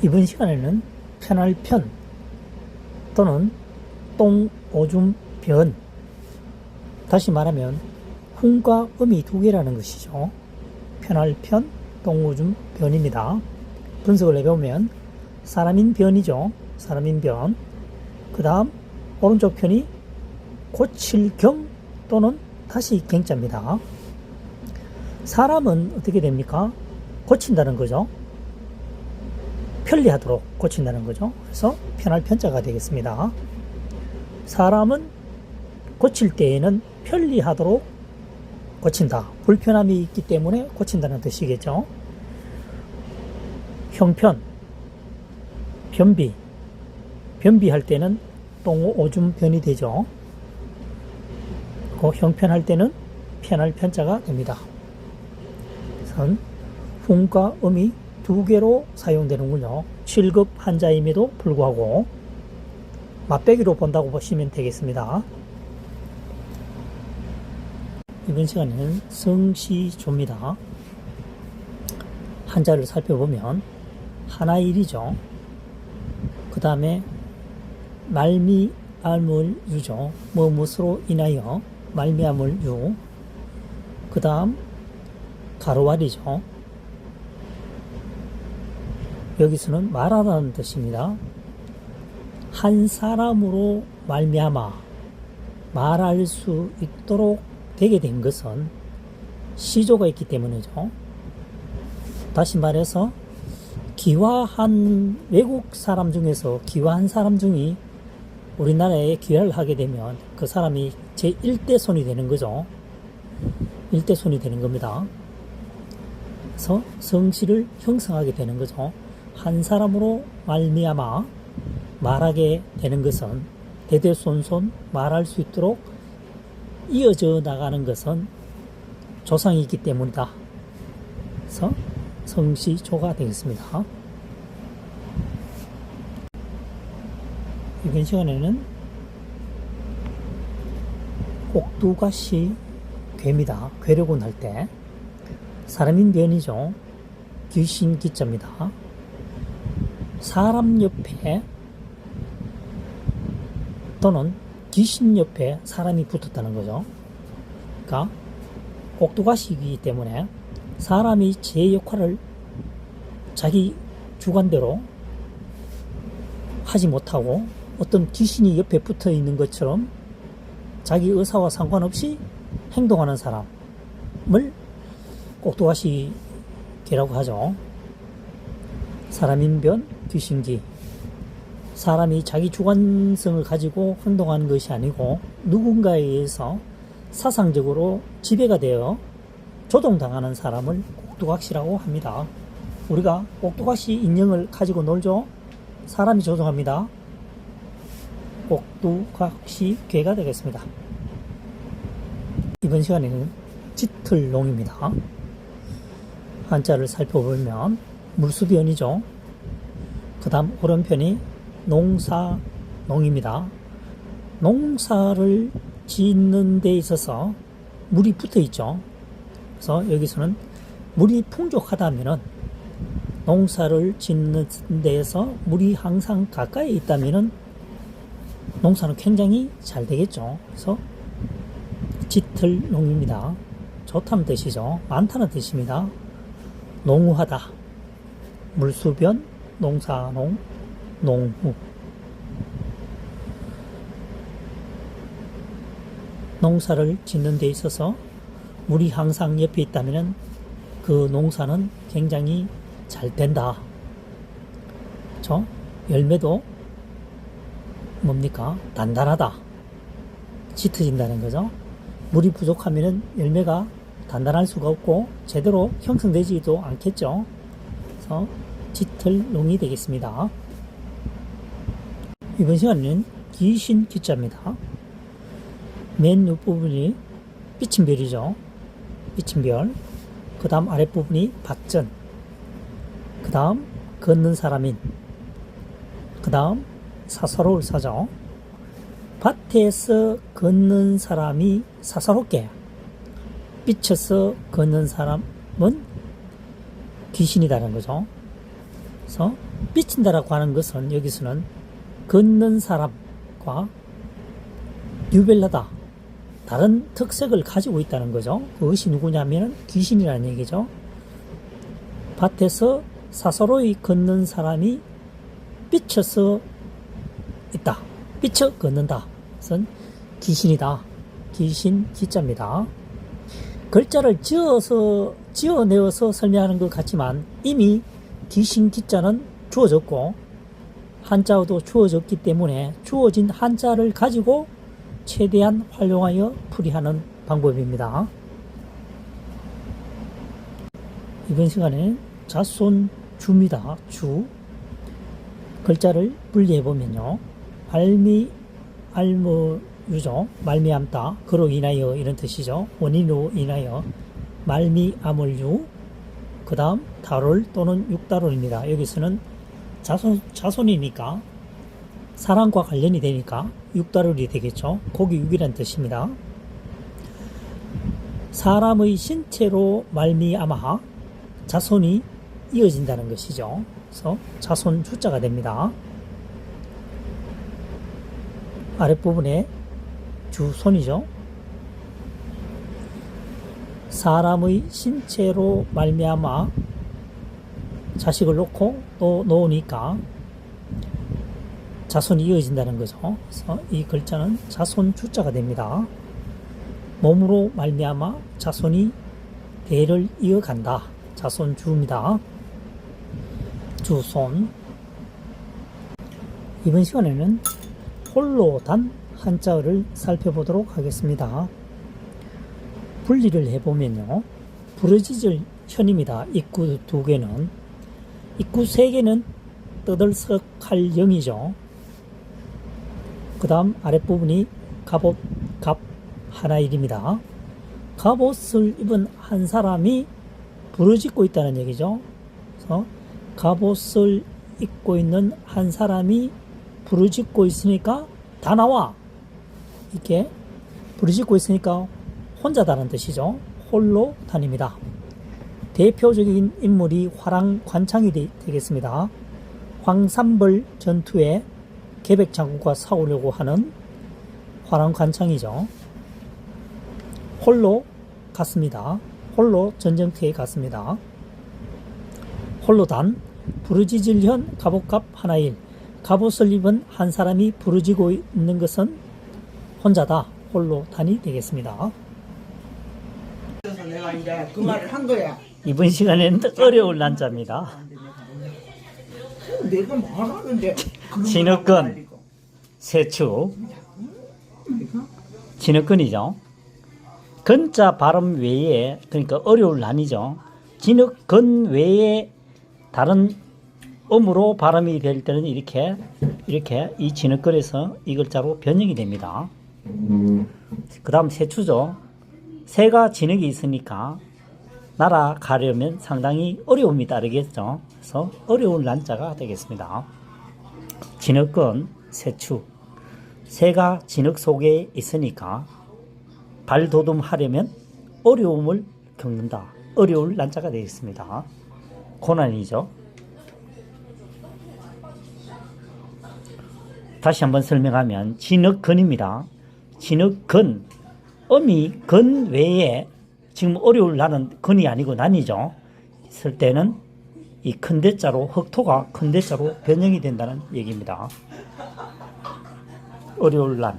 이번 시간에는 편할편 또는 똥오줌변, 다시 말하면 훈과 음이 두 개라는 것이죠. 편할편, 똥오줌변입니다. 분석을 해보면 사람인 변이죠. 사람인 변. 그 다음 오른쪽 편이 고칠경 또는 다시 경자입니다. 사람은 어떻게 됩니까? 고친다는 거죠. 편리하도록 고친다는 거죠. 그래서 편할 편자가 되겠습니다. 사람은 고칠 때에는 편리하도록 고친다. 불편함이 있기 때문에 고친다는 뜻이겠죠. 형편, 변비할 때는 똥오줌변이 되죠. 그 형편할 때는 편할 편자가 됩니다. 그래서 훈과 음이 두 개로 사용되는군요. 7급 한자임에도 불구하고 맛배기로 본다고 보시면 되겠습니다. 이번 시간에는 성시조입니다. 한자를 살펴보면 하나일이죠. 그 다음에 말미암을 유죠. 무엇으로 인하여 말미암을 유. 그 다음 가로알이죠. 여기서는 말하라는 뜻입니다. 한 사람으로 말미암아 말할 수 있도록 되게 된 것은 시조가 있기 때문이죠. 다시 말해서 귀화한 외국 사람 중에서 귀화한 사람 중이 우리나라에 귀화를 하게 되면 그 사람이 제1대손이 되는 거죠. 1대손이 되는 겁니다. 그래서 성씨를 형성하게 되는 거죠. 한 사람으로 말미암아 말하게 되는 것은 대대손손 말할 수 있도록 이어져 나가는 것은 조상이 있기 때문이다. 그래서 성시조가 되겠습니다. 이번 시간에는 꼭두가시 괴입니다. 괴려군 할 때 사람인 변이죠. 귀신 기자입니다. 사람 옆에 또는 귀신 옆에 사람이 붙었다는 거죠. 그러니까 꼭두가시이기 때문에 사람이 제 역할을 자기 주관대로 하지 못하고 어떤 귀신이 옆에 붙어 있는 것처럼 자기 의사와 상관없이 행동하는 사람을 꼭두가시개라고 하죠. 사람인변, 귀신기. 사람이 자기 주관성을 가지고 행동하는 것이 아니고 누군가에 의해서 사상적으로 지배가 되어 조종당하는 사람을 꼭두각시라고 합니다. 우리가 꼭두각시 인형을 가지고 놀죠. 사람이 조종합니다. 꼭두각시 괴가 되겠습니다. 이번 시간에는 짙을농입니다. 한자를 살펴보면 물수변이죠. 그 다음 오른편이 농사농입니다. 농사를 짓는 데 있어서 물이 붙어 있죠. 그래서 여기서는 물이 풍족하다면은 농사를 짓는 데에서 물이 항상 가까이 있다면은 농사는 굉장히 잘 되겠죠. 그래서 짙을농입니다. 좋다는 뜻이죠. 많다는 뜻입니다. 농후하다. 물수변, 농사농, 농후. 농사를 짓는 데 있어서 물이 항상 옆에 있다면 그 농사는 굉장히 잘 된다. 그렇죠? 열매도 뭡니까? 단단하다. 짙어진다는 거죠. 물이 부족하면 열매가 단단할 수가 없고 제대로 형성되지도 않겠죠. 그래서 짙을농이 되겠습니다. 이번 시간에는 귀신 기자입니다. 맨 옆부분이 삐침별이죠. 삐침별. 그 다음 아랫부분이 밭전. 그 다음 걷는 사람인. 그 다음 사사로울 사죠. 밭에서 걷는 사람이 사사롭게 삐쳐서 걷는 사람은 귀신이다라는 거죠. 그래서 삐친다라고 하는 것은 여기서는 걷는 사람과 유별나다, 다른 특색을 가지고 있다는 거죠. 그것이 누구냐면 귀신이라는 얘기죠. 밭에서 사사로이 걷는 사람이 삐쳐서 있다. 삐쳐 걷는다. 그것은 귀신이다. 귀신 기자입니다. 글자를 지어내어서 설명하는 것 같지만 이미 귀신 기자는 주어졌고 한자어도 주어졌기 때문에 주어진 한자를 가지고 최대한 활용하여 풀이하는 방법입니다. 이번 시간에 자손주입니다. 주. 글자를 분리해보면요. 알미알무유죠. 말미암다. 그로 인하여 이런 뜻이죠. 원인으로 인하여 말미암을유. 그 다음 다롤 또는 육다롤입니다. 여기서는 자손이니까 사람과 관련이 되니까 육다롤이 되겠죠. 고기 육이란 뜻입니다. 사람의 신체로 말미암아 자손이 이어진다는 것이죠. 그래서 자손 주자가 됩니다. 아랫부분에 주손이죠. 사람의 신체로 말미암아 자식을 놓고 또 놓으니까 자손이 이어진다는 거죠. 그래서 이 글자는 자손 주자가 됩니다. 몸으로 말미암아 자손이 대를 이어간다. 자손주입니다. 주손. 이번 시간에는 홀로 단 한자어를 살펴보도록 하겠습니다. 분리를 해보면요. 부르짖을 현입니다. 입구 2개는. 입구 3개는 떠들썩할 영이죠. 그 다음 아랫부분이 갑옷, 갑, 하나일입니다. 갑옷을 입은 한 사람이 부르짖고 있다는 얘기죠. 그래서 갑옷을 입고 있는 한 사람이 부르짖고 있으니까 다 나와! 이렇게 부르짖고 있으니까 혼자다는 뜻이죠. 홀로 단입니다. 대표적인 인물이 화랑관창이 되겠습니다. 황산벌 전투에 계백장군과 싸우려고 하는 화랑관창이죠. 홀로 갔습니다. 홀로 전쟁터에 갔습니다. 홀로 단, 부르짖을 현 갑옷갑 하나일. 갑옷을 입은 한 사람이 부르짖고 있는 것은 혼자다. 홀로 단이 되겠습니다. 그래서 내가 이제 그 말을 한 거야. 이번 시간에는 어려울 난자입니다. 내가 말하는데 진흙근, 세축, 진흙근이죠. 근자 발음 외에, 그러니까 어려울 난이죠. 진흙근 외에 다른 음으로 발음이 될 때는 이렇게 이 진흙근에서 이 글자로 변형이 됩니다. 그 다음 세추죠. 새가 진흙이 있으니까 날아가려면 상당히 어려움이 따르겠죠. 그래서 어려운 난자가 되겠습니다. 진흙근, 세추. 새가 진흙 속에 있으니까 발돋움하려면 어려움을 겪는다. 어려울 난자가 되겠습니다. 고난이죠. 다시 한번 설명하면 진흙근입니다. 진흙근, 음이 근 외에 지금 어려울 나는 근이 아니고 난이죠. 있을 때는 이 큰 대자로, 흑토가 큰 대자로 변형이 된다는 얘기입니다. 어려울 난.